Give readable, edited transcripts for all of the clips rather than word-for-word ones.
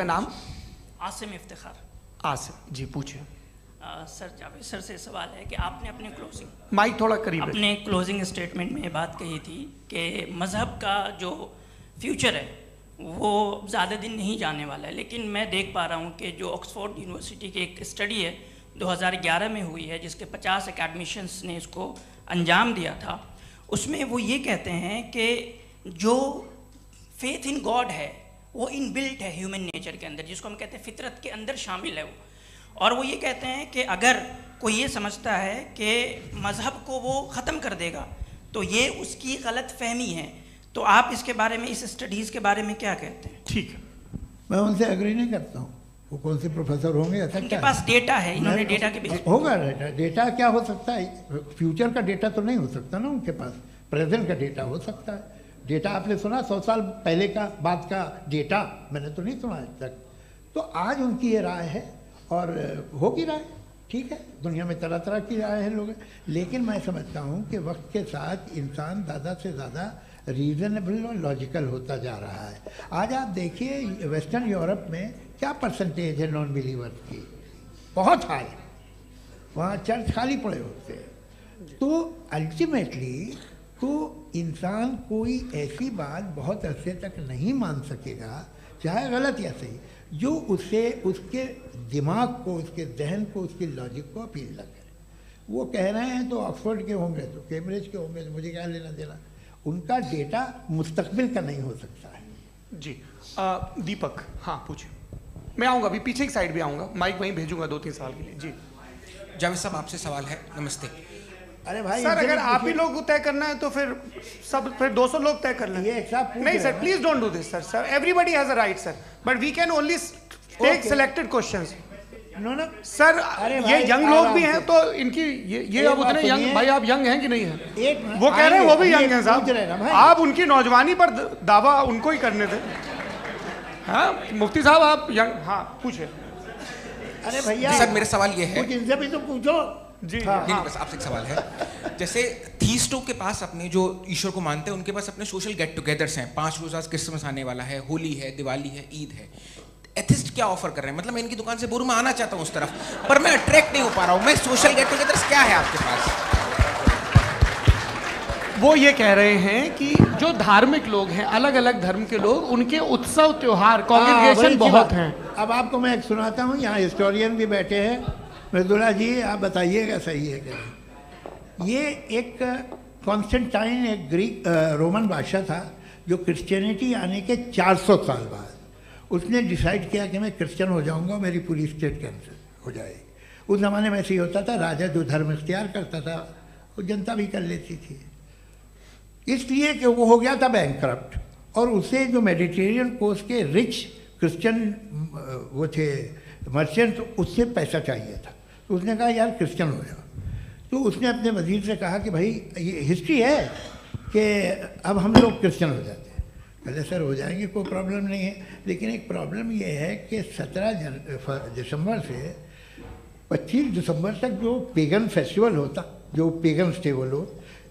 आपका नाम? आसिम इफ्तिखार। आसिम जी, पूछिए। सर, जावेद सर से सवाल है कि आपने अपने माइक थोड़ा करीब अपने क्लोजिंग स्टेटमेंट में बात कही थी कि मज़हब का जो फ्यूचर है वो ज़्यादा दिन नहीं जाने वाला है, लेकिन मैं देख पा रहा हूँ कि जो ऑक्सफोर्ड यूनिवर्सिटी की एक स्टडी है 2011 में हुई है, जिसके 50 एकेडमिशियंस ने इसको अंजाम दिया था, उसमें वो ये कहते हैं कि जो फेथ इन गॉड है वो इनबिल्ट है ह्यूमन नेचर के अंदर, जिसको हम कहते हैं फितरत के अंदर शामिल है वो। और वो ये कहते हैं कि अगर कोई ये समझता है कि मज़हब को वो ख़त्म कर देगा तो ये उसकी गलत फहमी है। तो आप इसके बारे में, इस स्टडीज़ के बारे में क्या कहते हैं? ठीक है, मैं उनसे एग्री नहीं करता हूँ। वो कौन से प्रोफेसर होंगे? ऐसा उनके पास डेटा है, इन्होंने डेटा के बेस होगा। डेटा क्या हो सकता है? फ्यूचर का डेटा तो नहीं हो सकता ना उनके पास, प्रेजेंट का डेटा हो सकता है। डेटा आपने सुना 100 साल पहले का बाद का डेटा? मैंने तो नहीं सुना आज तक। तो आज उनकी ये राय है और होगी राय, ठीक है। दुनिया में तरह तरह की राय है लोग, लेकिन मैं समझता हूँ कि वक्त के साथ इंसान ज़्यादा से ज़्यादा रीज़नेबल और लॉजिकल होता जा रहा है। आज आप देखिए वेस्टर्न यूरोप में क्या परसेंटेज है नॉन बिलीवर्स की, बहुत हाई। वहाँ चर्च खाली पड़े होते हैं। तो अल्टीमेटली तो इंसान कोई ऐसी बात बहुत अरसे तक नहीं मान सकेगा, चाहे गलत या सही, जो उसे, उसके दिमाग को, उसके जहन को, उसके लॉजिक को अपील न करे। वो कह रहे हैं तो ऑक्सफोर्ड के होंगे तो कैम्ब्रिज के होंगे, तो मुझे क्या लेना देना। उनका डेटा मुस्तकबिल का नहीं हो सकता है। जी दीपक, हाँ पूछिए। मैं आऊँगा, अभी पीछे की साइड भी आऊँगा, माइक वहीं भेजूंगा 2-3 साल के लिए। जी जावेद साहब, आपसे सवाल है। नमस्ते। अरे भाई सर, अगर आप ही लोग तय करना है तो फिर 200 लोग तय कर लें। ये एक साहब नहीं sir, please don't do this sir. Sir, everybody has a right sir, but we can only take selected questions. No sir, ये यंग लोग भी हैं तो इनकी ये अब उतने यंग, सुनिए। भाई आप यंग हैं कि नहीं हैं? वो कह रहे हैं आइए, वो भी ये यंग हैं पूछ रहे हैं ना साहब। भाई। आप उनकी नौजवानी पर दावा उनको ही करने थे। हाँ मुफ्ती साहब, आप यंग, हाँ पूछे। अरे भैया सर, मेरा सवाल ये है। कुछ इनसे भी तो पूछो। जी नहीं, बस आपसे एक सवाल है। जैसे थीस्टों के पास, अपने जो ईश्वर को मानते हैं, उनके पास अपने सोशल गेट टुगेदर्स हैं। 5 रोज़ आज क्रिसमस आने वाला है, होली है, दिवाली है, ईद है। एथिस्ट क्या ऑफर कर रहे हैं? मतलब मैं इनकी दुकान से बोलूं, मैं आना चाहता हूं उस तरफ, पर मैं अट्रैक्ट नहीं हो पा रहा हूं। मैं सोशल गेट टुगेदर्स क्या है आपके पास? वो ये कह रहे हैं कि जो धार्मिक लोग हैं, अलग अलग धर्म के लोग, उनके उत्सव त्योहार, कॉन्ग्रीगेशन बहुत हैं। अब आपको मैं एक सुनाता हूँ, यहाँ हिस्टोरियन भी बैठे हैं। मृदुला जी, आप बताइएगा सही है कि नहीं। ये एक कॉन्स्टेंटाइन, एक ग्रीक रोमन बादशाह था, जो क्रिश्चियनिटी आने के 400 साल बाद उसने डिसाइड किया कि मैं क्रिश्चियन हो जाऊंगा, मेरी पूरी स्टेट कैंसिल हो जाएगी। उस ज़माने में ऐसे ही होता था, राजा जो धर्म इख्तियार करता था वो जनता भी कर लेती थी, इसलिए कि वो हो गया था बैंकरप्ट। और उसे जो मेडिटेरियन कोस्ट के रिच क्रिश्चियन वो थे मर्चेंट, उससे पैसा चाहिए था। तो उसने कहा यार क्रिश्चियन हो जाओ। तो उसने अपने वजीर से कहा कि भाई ये हिस्ट्री है कि अब हम लोग क्रिश्चियन हो जाते हैं। पहले सर हो जाएंगे, कोई प्रॉब्लम नहीं है, लेकिन एक प्रॉब्लम ये है कि 17 दिसंबर से 25 दिसंबर तक जो पेगन फेस्टिवल होता, जो पेगन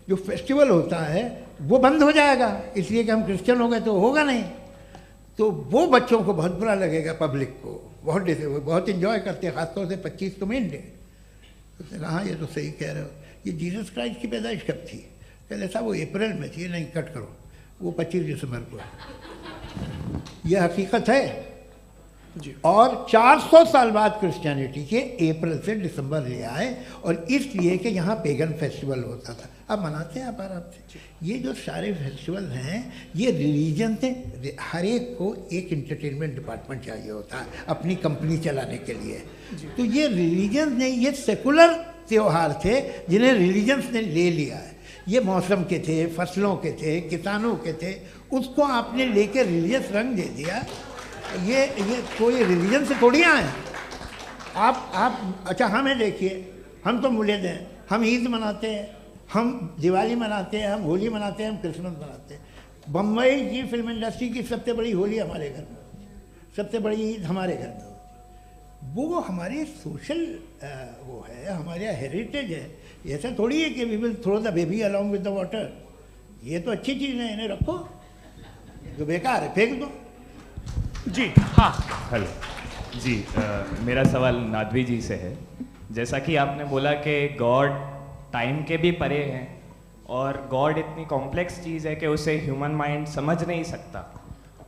जो फेस्टिवल होता है वो बंद हो जाएगा, इसलिए कि हम क्रिश्चियन हो गए तो होगा नहीं। तो वो बच्चों को बहुत बुरा लगेगा, पब्लिक को बहुत इन्जॉय करते हैं, ख़ासतौर से 25 को मेन डे। उसने कहा हाँ ये तो सही कह रहे हो। ये जीसस क्राइस्ट की पैदाइश कब थी? पहले साहब वो अप्रैल में थी। नहीं, कट करो, वो 25 दिसंबर को है। ये हकीकत है जी। और 400 साल बाद क्रिश्चियनिटी के अप्रैल से दिसंबर ले आए, और इसलिए कि यहाँ पेगन फेस्टिवल होता था। अब मनाते हैं आप आराम से। ये जो सारे फेस्टिवल हैं ये रिलीजन से, हर एक को एक इंटरटेनमेंट डिपार्टमेंट चाहिए होता है अपनी कंपनी चलाने के लिए। तो ये रिलीजन ने, ये सेकुलर त्यौहार थे जिन्हें रिलीजन्स ने ले लिया है। ये मौसम के थे, फसलों के थे, किसानों के थे, उसको आपने लेकर रिलीजियस रंग दे दिया। ये कोई रिलीजन से थोड़ी आए आप। अच्छा हमें देखिए, हम तो मुल्द हैं, हम ईद मनाते हैं, हम दिवाली मनाते हैं, हम होली मनाते हैं, हम क्रिसमस मनाते हैं। बम्बई की फिल्म इंडस्ट्री की सबसे बड़ी होली हमारे घर में होती है, सबसे बड़ी ईद हमारे घर में होती है। वो हमारी सोशल वो है, हमारा हेरिटेज है। ऐसा थोड़ी है कि we will throw the baby along with the water. ये तो अच्छी चीज़ है, इन्हें रखो, जो बेकार है फेंक दो। जी हाँ हेलो जी, मेरा सवाल नादवी जी से है। जैसा कि आपने बोला कि गॉड टाइम के भी परे हैं और गॉड इतनी कॉम्प्लेक्स चीज़ है कि उसे ह्यूमन माइंड समझ नहीं सकता,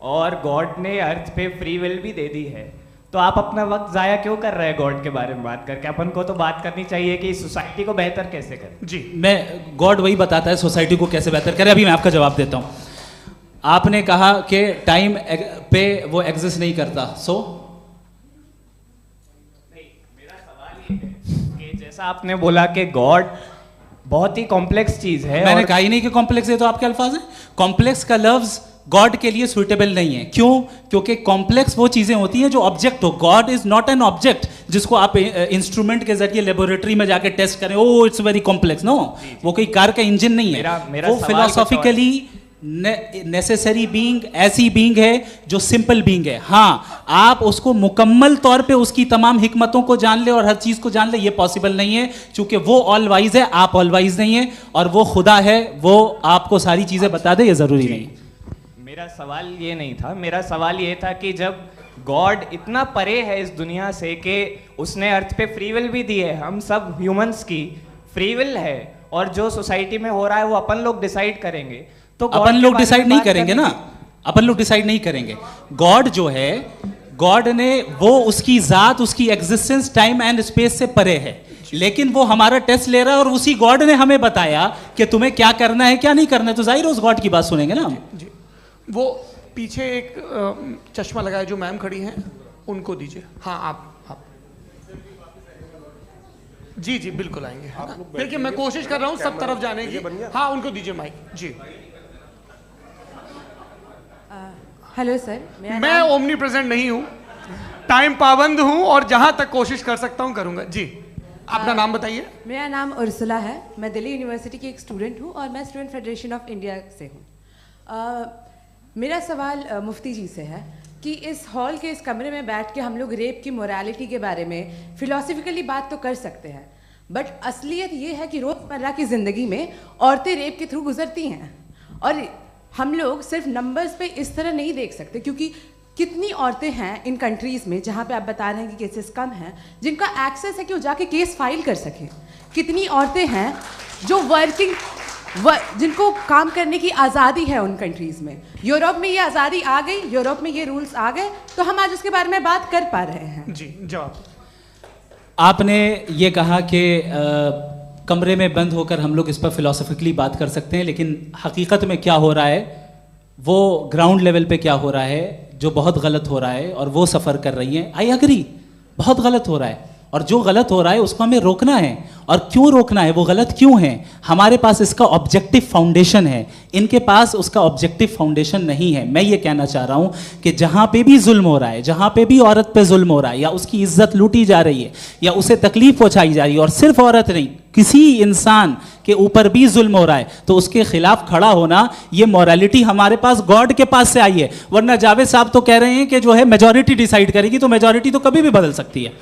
और गॉड ने अर्थ पे फ्री विल भी दे दी है, तो आप अपना वक्त ज़ाया क्यों कर रहे हैं गॉड के बारे में बात करके? अपन को तो बात करनी चाहिए कि सोसाइटी को बेहतर कैसे करें। जी मैं गॉड वही बताता है सोसाइटी को कैसे बेहतर करे। अभी मैं आपका जवाब देता हूँ। आपने कहा कि टाइम पे वो एग्जिस्ट नहीं करता, सो मेरा सवाल ये है कि जैसा आपने बोला कि गॉड बहुत ही कॉम्प्लेक्स चीज़ है, मैंने और कहा ही नहीं कि कॉम्प्लेक्स है, तो आपके अल्फाज हैं। कॉम्प्लेक्स का लफ्ज गॉड के लिए सुइटेबल नहीं है। क्यों? क्योंकि कॉम्प्लेक्स वो चीजें होती हैं जो ऑब्जेक्ट हो। God is not an object जिसको आप इंस्ट्रूमेंट के जरिए लेबोरेटरी में जाके टेस्ट करें, oh it's very complex. No, वो कोई कार का इंजन नहीं है। मेरा वो सवाल फिलोसॉफिकली नेसेसरी बीइंग ऐसी बीइंग है जो सिंपल बीइंग है। हाँ, आप उसको मुकम्मल तौर पे उसकी तमाम हिकमतों को जान ले और हर चीज को जान ले, ये पॉसिबल नहीं है, क्योंकि वो ऑल वाइज है, आप ऑल वाइज नहीं है, और वो खुदा है, वो आपको सारी चीजें बता दे, ये जरूरी नहीं। मेरा सवाल ये नहीं था, मेरा सवाल ये था कि जब गॉड इतना परे है इस दुनिया से कि उसने अर्थ पे फ्री विल भी दी है, हम सब ह्यूमंस की फ्री विल है, और जो सोसाइटी में हो रहा है वो अपन लोग डिसाइड करेंगे, तो अपन लोग डिसाइड नहीं करेंगे ना, अपन लोग डिसाइड नहीं करेंगे। गॉड जो है, गॉड ने वो उसकी जात, उसकी एग्जिस्टेंस टाइम एंड स्पेस से परे है, लेकिन वो हमारा टेस्ट ले रहा है और उसी गॉड ने हमें बताया कि तुम्हें क्या करना है क्या नहीं करना है, तो जाहिर उस गॉड की बात सुनेंगे ना हम। जी वो पीछे एक चश्मा लगाए जो मैम खड़ी हैं, उनको दीजिए। हाँ आप जी जी बिल्कुल आएंगे। देखिए मैं कोशिश कर रहा हूँ सब तरफ जाने की। हाँ उनको दीजिए माइक। जी हेलो सर, मैं ओमनी प्रेजेंट नहीं हूँ, टाइम पाबंद हूँ और जहाँ तक कोशिश कर सकता हूँ करूँगा। जी अपना नाम बताइए। मेरा नाम उर्सुला है, मैं दिल्ली यूनिवर्सिटी की एक स्टूडेंट हूँ और मैं स्टूडेंट फेडरेशन ऑफ इंडिया से हूँ। मेरा सवाल मुफ्ती जी से है कि इस हॉल के इस कमरे में बैठ के हम लोग रेप की मोरालिटी के बारे में फिलोसफिकली बात तो कर सकते हैं, बट असलियत ये है कि रोज़मर्रा की ज़िंदगी में औरतें रेप के थ्रू गुजरती हैं, और हम लोग सिर्फ नंबर्स पे इस तरह नहीं देख सकते, क्योंकि कितनी औरतें हैं इन कंट्रीज़ में जहाँ पे आप बता रहे हैं कि केसेस कम हैं, जिनका एक्सेस है कि वो जाके केस फाइल कर सकें। कितनी औरतें हैं जो जिनको काम करने की आज़ादी है उन कंट्रीज़ में। यूरोप में ये आज़ादी आ गई, यूरोप में ये रूल्स आ गए, तो हम आज उसके बारे में बात कर पा रहे हैं। जी जवाब। आपने ये कहा कि कमरे में बंद होकर हम लोग इस पर फिलोसफिकली बात कर सकते हैं, लेकिन हकीकत में क्या हो रहा है, वो ग्राउंड लेवल पे क्या हो रहा है जो बहुत गलत हो रहा है, और वो सफ़र कर रही हैं। आई अग्री, बहुत गलत हो रहा है, और जो गलत हो रहा है उसको हमें रोकना है। और क्यों रोकना है, वो गलत क्यों है? हमारे पास इसका ऑब्जेक्टिव फाउंडेशन है, इनके पास उसका ऑब्जेक्टिव फाउंडेशन नहीं है। मैं ये कहना चाह रहा हूँ कि जहाँ पे भी जुल्म हो रहा है, जहाँ पे भी औरत पे जुल्म हो रहा है, या उसकी इज्जत लूटी जा रही है, या उसे तकलीफ पहुँचाई जा रही है, और सिर्फ औरत नहीं, किसी इंसान के ऊपर भी जुल्म हो रहा है, तो उसके खिलाफ खड़ा होना, ये मॉरलिटी हमारे पास गॉड के पास से आई है। वरना जावेद साहब तो कह रहे हैं कि जो है मेजॉरिटी डिसाइड करेगी, तो मेजॉरिटी तो कभी भी बदल सकती है।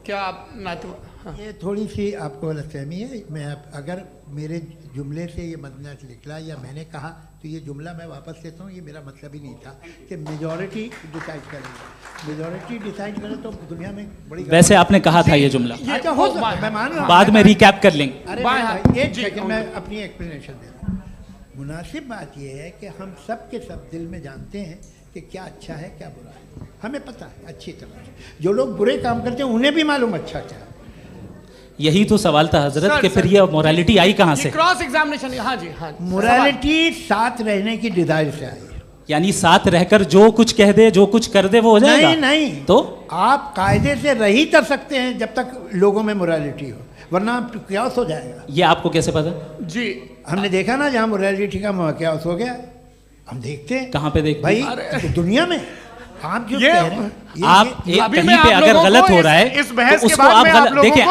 क्या आप हाँ। ये थोड़ी सी आपको गलतफहमी है। मैं अगर मेरे जुमले से ये मदना निकला या मैंने कहा, तो ये जुमला मैं वापस लेता हूँ। ये मेरा मतलब ही नहीं था कि मेजॉरिटी डिसाइड करेगी। मेजॉरिटी डिसाइड करे तो दुनिया में बड़ी, वैसे आपने कहा था ये जुमला। अच्छा हो, मैं मान रहा हूँ, बाद में रिकैप कर लेंगे। अरे एक सेकंड, मैं अपनी एक्सप्लेनेशन दे रहा हूँ। मुनासिब बात यह है कि हम सब के सब दिल में जानते हैं कि क्या अच्छा है क्या बुरा है, हमें पता है अच्छी तरह से। जो लोग बुरे काम करते हैं उन्हें भी मालूम अच्छा क्या है। यही तो सवाल था हजरत कि फिर ये मोरालिटी आई कहाँ से? Cross examination. हाँ जी हाँ, मोरालिटी साथ रहने की डिजायर से आई, यानी साथ रहकर जो कुछ कह दे, जो कुछ कर दे, वो हो जाएगा। नहीं नहीं, तो आप कायदे से रह ही कर सकते हैं जब तक लोगों में मोरालिटी हो, वरना क्यास हो जाएगा। ये आपको कैसे पता? जी हमने देखा ना, जहाँ मोरालिटी का क्यास हो गया, हम देखते हैं। कहाँ पे देखते भाई? तो दुनिया में आप जो कह रहे हैं, आप कहीं पे अगर गलत हो रहा है इस बहस तो के उसको बाद आप देखिए,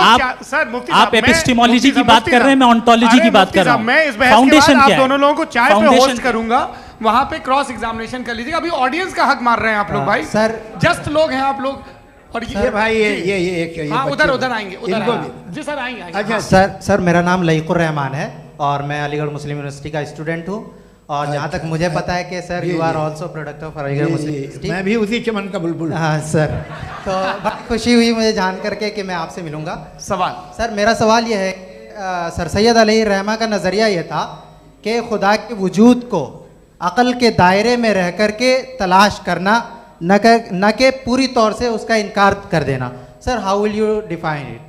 आप एपिस्टेमोलॉजी की बात कर रहे हैं, मैं ऑन्टोलॉजी की बात कर रहा हूं। मैं इस बहस के बाद आप दोनों लोगों को चाय पे होस्ट करूंगा, वहां पे क्रॉस एग्जामिनेशन कर लीजिएगा। अभी ऑडियंस का हक मार रहे हैं आप लोग भाई, सर जस्ट लोग हैं आप लोग। और ये भाई ये हाँ, उधर आएंगे, उधर जी सर आएंगे। अच्छा सर, मेरा नाम लईकुर रहमान है और मैं अलीगढ़ मुस्लिम यूनिवर्सिटी का स्टूडेंट हूँ, और जहाँ तक मुझे पता है कि sir you are also product of Aligarh Muslim University. मैं भी उसी चमन का बुलबुल। हाँ सर, तो बड़ी खुशी हुई मुझे जान करके कि मैं आपसे मिलूँगा। सवाल सर मेरा सवाल यह है, सर सैयद अलैहि रहमा का नज़रिया ये था कि खुदा के वजूद को अक़ल के दायरे में रह कर के तलाश करना, न कि पूरी तौर से उसका इनकार कर देना। Sir how will you define it?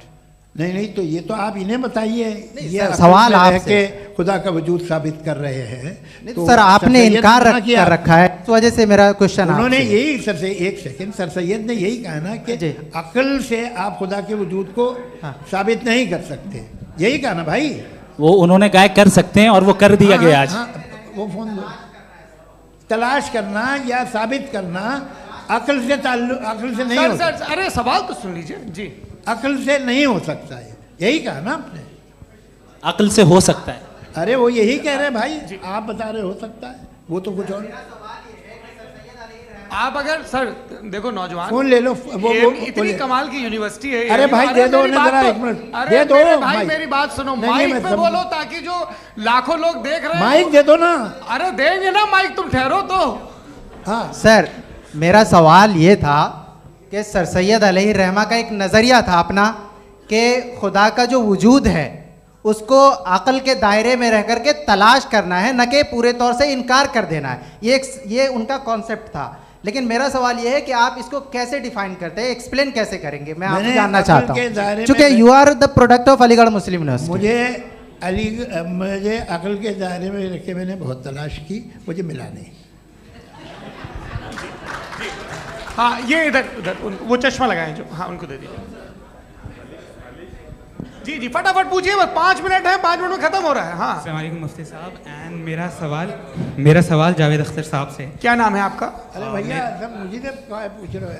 नहीं तो ये तो आप इन्हें बताइए। ये सवाल आप आपसे के खुदा का वजूद साबित कर रहे हैं। तो सर आपने इनकार कर रखा है, इस वजह से मेरा क्वेश्चन उन्होंने यही सर से एक सेकंड, सर सैयद ने यही कहा ना कि अक्ल से आप खुदा के वजूद को साबित नहीं कर सकते, यही कहा ना भाई। वो उन्होंने कहा कर सकते हैं और वो कर दिया गया आज। वो फोन दो। तलाश करना या साबित करना अक्ल से अक्ल से नहीं हो सकता। सर अरे सवाल तो सुन लीजिए जी। अक्ल से नहीं हो सकता है, यही कहा ना आपने। अक्ल से हो सकता है, अरे वो यही कह रहे हैं भाई, आप बता रहे हो सकता है, वो तो कुछ और। आप अगर सर देखो नौजवान फोन ले लो, वो इतनी कमाल की यूनिवर्सिटी है। अरे भाई दे दो ना जरा, एक मिनट दे दो भाई, मेरी बात सुनो, माइक पे बोलो ताकि जो लाखों लोग देख रहे हैं। माइक दे दो ना। अरे देंगे ना माइक, तुम ठहरो तो। हाँ सर मेरा सवाल ये था कि सर सैयद अलैहि रहमा का एक नज़रिया था अपना कि खुदा का जो वजूद है उसको अक़ल के दायरे में रह कर के तलाश करना है, न कि पूरे तौर से इनकार कर देना है। ये उनका कॉन्सेप्ट था। लेकिन मेरा सवाल ये है कि आप इसको कैसे डिफाइन करते हैं, एक्सप्लेन कैसे करेंगे, मैं आपसे जानना चाहता हूँ, क्योंकि you are the product of Aligarh Muslim University. मुझे अक़ल के दायरे में रख के मैंने बहुत तलाश की, मुझे मिला नहीं। हाँ ये इधर वो चश्मा लगाए जो, हाँ उनको दे दीजिए। जी जी फटाफट पूछिए, बस 5 मिनट है, 5 मिनट में खत्म हो रहा है। हाँ अस्सलाम वालेकुम मुफ्ती साहब। एंड मेरा सवाल जावेद अख्तर साहब से। क्या नाम है आपका? अरे भैया सब मुझे पूछ रहे हो।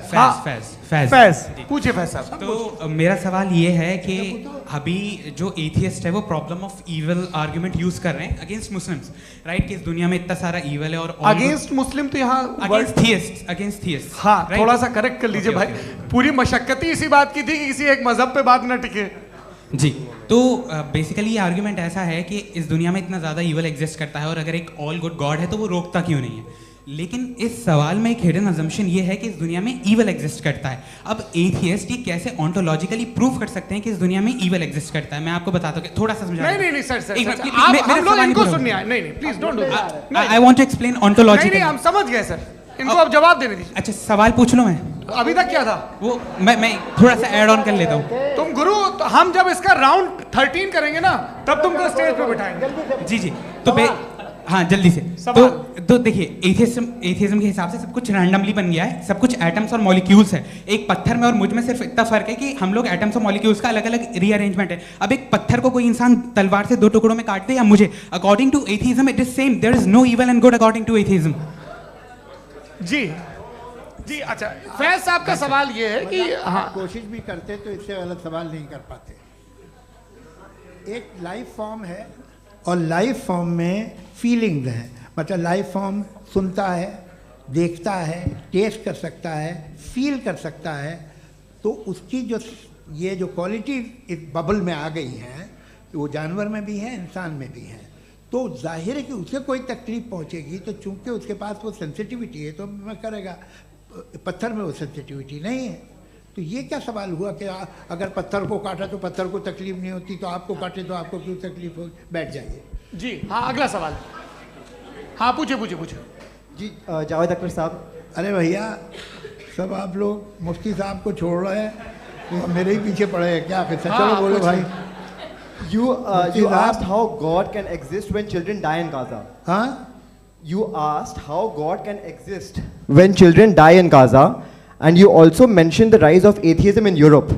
फैज पूछिए फैज साहब। तो मेरा सवाल ये है कि अभी जो एथियस्ट है वो problem of evil argument use कर रहे हैं अगेंस्ट मुस्लिम्स, राइट? कि इस दुनिया में इतना सारा इविल है और अगेंस्ट मुस्लिम तो यहाँ अगेंस्ट थियस्ट। हाँ थोड़ा सा करेक्ट कर लीजिए भाई, पूरी मशक्कत ही इसी बात की थी कि किसी एक मजहब पे बात न टिके। जी तो बेसिकली ये आर्ग्यूमेंट ऐसा है कि इस दुनिया में इतना ज़्यादा ईवल एग्जिस्ट करता है और अगर एक ऑल गुड गॉड है तो वो रोकता क्यों नहीं है? लेकिन इस सवाल में एक हिडन अजम्पशन ये है कि इस दुनिया में ईवल एग्जिस्ट करता है। अब एथियस्ट ये कैसे ऑन्टोलॉजिकली प्रूव कर सकते हैं कि इस दुनिया में ईवल एग्जिस्ट करता है? मैं आपको बताता हूँ, थोड़ा सा समझा। नहीं सर हम लोग इनको सुनने आए। नहीं please don't do that. I want to explain ontologically. नहीं हम समझ गए सर, इनको अब जवाब देने दीजिए। अच्छा सवाल पूछ लो। मैं अभी तक क्या था वो मैं थोड़ा सा ऐड ऑन कर लेता हूँ। तुम गुरु, तो हम जब इसका राउंड 13 करेंगे ना तब तुमको स्टेज पे बिठाएंगे। जी तो हाँ जल्दी से। तो देखिए एथियज्म के हिसाब से सब कुछ रैंडमली बन गया है, सब कुछ एटम्स और मॉलिक्यूल्स है। एक पत्थर में और मुझ में सिर्फ इतना फर्क है कि हम लोग एटम्स और मॉलिक्यूल्स का अलग अलग रीअरेंजमेंट है। अब एक पत्थर को कोई इंसान तलवार से 2 टुकड़ों में काट दे या मुझे, according to atheism it is same. There is no evil and good according to atheism. जी अच्छा फैज साहब का सवाल ये है कि हाँ कोशिश भी करते तो इससे गलत सवाल नहीं कर पाते। एक लाइफ फॉर्म है और लाइफ फॉर्म में फीलिंग्स हैं, मतलब लाइफ फॉर्म सुनता है, देखता है, टेस्ट कर सकता है, फील कर सकता है। तो उसकी ये जो क्वालिटी इस बबल में आ गई है वो जानवर में भी है, इंसान में भी है। तो जाहिर है कि उसे कोई तकलीफ पहुंचेगी, तो चूंकि उसके पास वो सेंसिटिविटी है तो मैं करेगा। पत्थर में वो सेंसिटिविटी नहीं है। तो ये क्या सवाल हुआ कि अगर पत्थर को काटा तो पत्थर को तकलीफ नहीं होती, तो आपको काटे तो आपको क्यों तकलीफ हो? बैठ जाइए। जी हाँ अगला सवाल। हाँ पूछे जी जावेद अख्तर साहब। अरे भैया सब आप लोग मुफ्ती साहब को छोड़ रहे हैं, मेरे ही पीछे पड़े हैं क्या? चलो बोलो भाई। You asked how God can exist when children die in Gaza. Huh? You asked how God can exist when children die in Gaza, and you also mentioned the rise of atheism in Europe.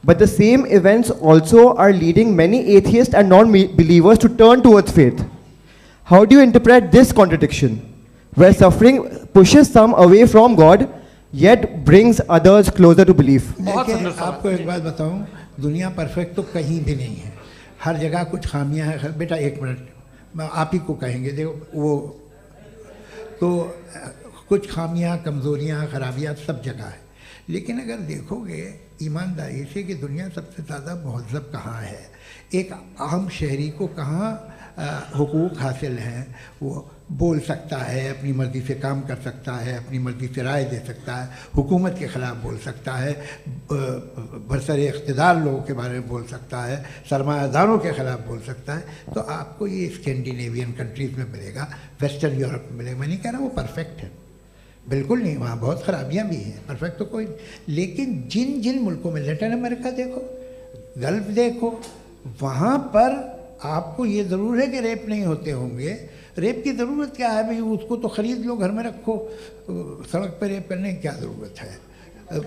But the same events also are leading many atheists and non-believers to turn towards faith. How do you interpret this contradiction, where suffering pushes some away from God, yet brings others closer to belief? आपको एक बात बताऊं, दुनिया perfect तो कहीं भी नहीं है, हर जगह कुछ खामियां हैं। बेटा एक मिनट, मैं आप ही को कहेंगे, देखो वो तो कुछ खामियां, कमज़ोरियां, खराबियां सब जगह है। लेकिन अगर देखोगे ईमानदारी से कि दुनिया सबसे ज़्यादा महज़ब कहाँ है, एक आम शहरी को कहाँ हुकूक हासिल हैं, वो बोल सकता है, अपनी मर्ज़ी से काम कर सकता है, अपनी मर्ज़ी से राय दे सकता है, हुकूमत के ख़िलाफ़ बोल सकता है, बरसरे इक़्तिदार लोगों के बारे में बोल सकता है, सरमायादारों के ख़िलाफ़ बोल सकता है। तो आपको ये स्कैंडिनेवियन कंट्रीज़ में मिलेगा, वेस्टर्न यूरोप में मिलेगा। मैं नहीं कह रहा वो परफेक्ट है, बिल्कुल नहीं, वहाँ बहुत ख़राबियाँ भी हैं, परफेक्ट तो कोई नहीं। लेकिन जिन जिन मुल्कों में, लैटिन अमेरिका देखो, गल्फ़ देखो, वहाँ पर आपको ये ज़रूर है कि रेप नहीं होते होंगे। रेप की ज़रूरत क्या है भाई? उसको तो ख़रीद लो, घर में रखो, सड़क पर रेप करने की क्या ज़रूरत है?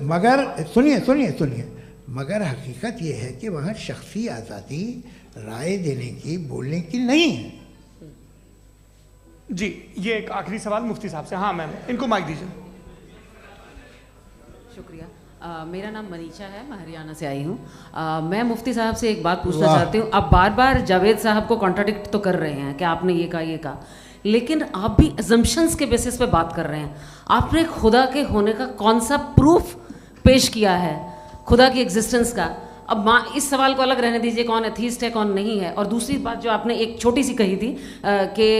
मगर सुनिए सुनिए सुनिए, मगर हकीकत ये है कि वहाँ शख्सी आज़ादी राय देने की, बोलने की नहीं है। जी, ये एक आखिरी सवाल मुफ्ती साहब से। हाँ मैम, इनको माइक दीजिए। शुक्रिया। मेरा नाम मनीषा है, मैं हरियाणा से आई हूँ। मैं मुफ्ती साहब से एक बात पूछना चाहती हूँ। आप बार बार जावेद साहब को कॉन्ट्राडिक्ट तो कर रहे हैं कि आपने ये कहा, लेकिन आप भी अजम्पशंस के बेसिस पे बात कर रहे हैं। आपने खुदा के होने का कौन सा प्रूफ पेश किया है, खुदा की एग्जिस्टेंस का? अब इस सवाल को अलग रहने दीजिए, कौन एथीस्ट है कौन नहीं है। और दूसरी बात जो आपने एक छोटी सी कही थी कि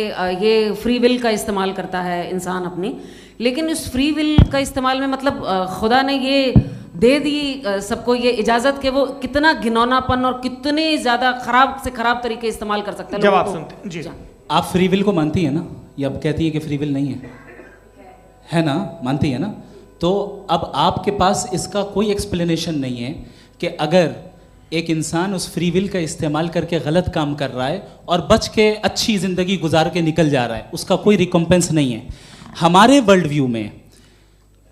ये फ्री विल का इस्तेमाल करता है इंसान अपनी, लेकिन उस फ्री विल का इस्तेमाल में मतलब खुदा ने ये दे दी सबको ये इजाज़त कि वो कितना घिनौनापन और कितने ज़्यादा ख़राब से ख़राब तरीके इस्तेमाल कर सकते हैं। जवाब सुनते जी। आप फ्री विल को मानती है ना, या अब कहती है कि फ्री विल नहीं है ना? मानती है ना? तो अब आपके पास इसका कोई एक्सप्लेनेशन नहीं है कि अगर एक इंसान उस फ्री विल का इस्तेमाल करके गलत काम कर रहा है और बच के अच्छी ज़िंदगी गुजार के निकल जा रहा है, उसका कोई रिकम्पेंस नहीं है। हमारे वर्ल्ड व्यू में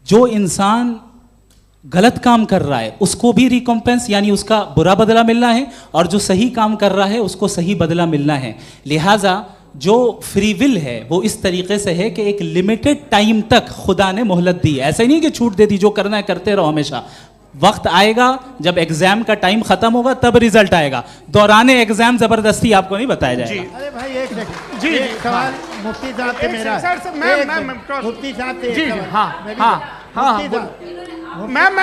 जो इंसान गलत काम कर रहा है उसको भी रिकम्पेंस यानी उसका बुरा बदला मिलना है, और जो सही काम कर रहा है उसको सही बदला मिलना है। लिहाजा जो फ्री विल है वो इस तरीके से है कि एक लिमिटेड टाइम तक खुदा ने मोहलत दी है। ऐसा नहीं कि छूट दे दी, जो करना है करते रहो हमेशा। वक्त आएगा जब एग्जाम का टाइम खत्म होगा तब रिजल्ट आएगा, दौराने एग्जाम जबरदस्ती आपको नहीं बताया जाएगा। अरे भाई एक सेकंड, जी एक सवाल मुफ्ती साहब से मेरा, मुफ्ती साहब से जी, हाँ मैम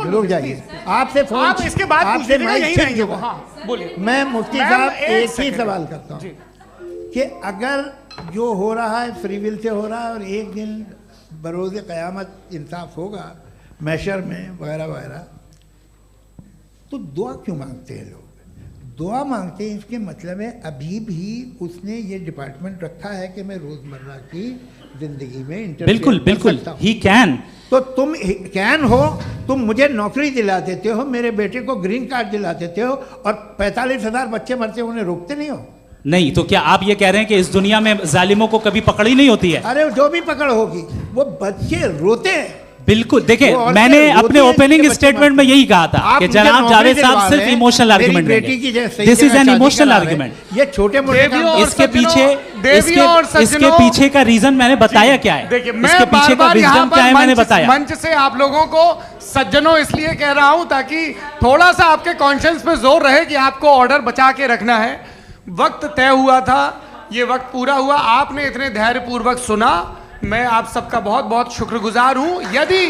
रुक जाइए, आपसे फोन, आप इसके बाद आपसे यही रहेंगे वो। हाँ बोलिए। मैं मुफ्ती साहब एक ही सवाल करता हूँ कि अगर जो हो रहा है फ्री विल से हो रहा है और एक दिन बरोज़ क़यामत इंसाफ होगा मैशर में वगैरह वगैरह, तो दुआ क्यों मांगते हैं लोग? दुआ मांगते हैं इसके मतलब है अभी भी उसने ये डिपार्टमेंट रखा है कि मैं रोज़मर्रा की ज़िंदगी में बिल्कुल बिल्कुल ही कैन। तो तुम कैन हो, तुम मुझे नौकरी दिला देते हो, मेरे बेटे को ग्रीन कार्ड दिला देते हो, और 45,000 बच्चे मरते उन्हें रोकते नहीं हो। नहीं तो क्या आप ये कह रहे हैं कि इस दुनिया में जालिमों को कभी पकड़ ही नहीं होती है? अरे जो भी पकड़ होगी वो बच्चे रोते हैं। बिल्कुल, देखिए मैंने अपने ओपनिंग स्टेटमेंट में यही कहा था कि जनाब जावेद साहब सिर्फ इमोशनल आर्गुमेंट देंगे। This is an emotional argument. ये छोटे मोटे इसके पीछे का रीजन मैंने बताया क्या है, इसके पीछे का विजडम क्या है मैंने बताया। मंच से आप लोगों को सज्जनों इसलिए कह रहा हूं ताकि थोड़ा सा आपके कॉन्शियंस पे जोर रहे कि आपको ऑर्डर बचा के रखना है। वक्त तय हुआ था, ये वक्त पूरा हुआ, आपने इतने धैर्यपूर्वक सुना, मैं आप सबका बहुत बहुत शुक्रगुजार हूं। यदि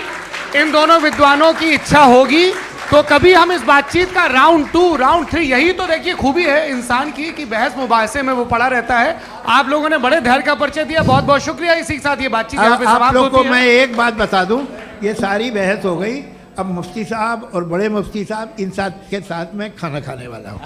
इन दोनों विद्वानों की इच्छा होगी तो कभी हम इस बातचीत का राउंड 2, राउंड 3, यही तो देखिए खूबी है इंसान की कि बहस मुबाहसे में वो पड़ा रहता है। आप लोगों ने बड़े धैर्य का परिचय दिया, बहुत बहुत शुक्रिया। इसी के साथ ये बातचीत यहाँ पे समाप्त होती है। आप लोगों को मैं एक बात बता दूं, ये सारी बहस हो गई, अब मुफ्ती साहब और बड़े मुफ्ती साहब इन साथ के साथ मैं खाना खाने वाला हूँ।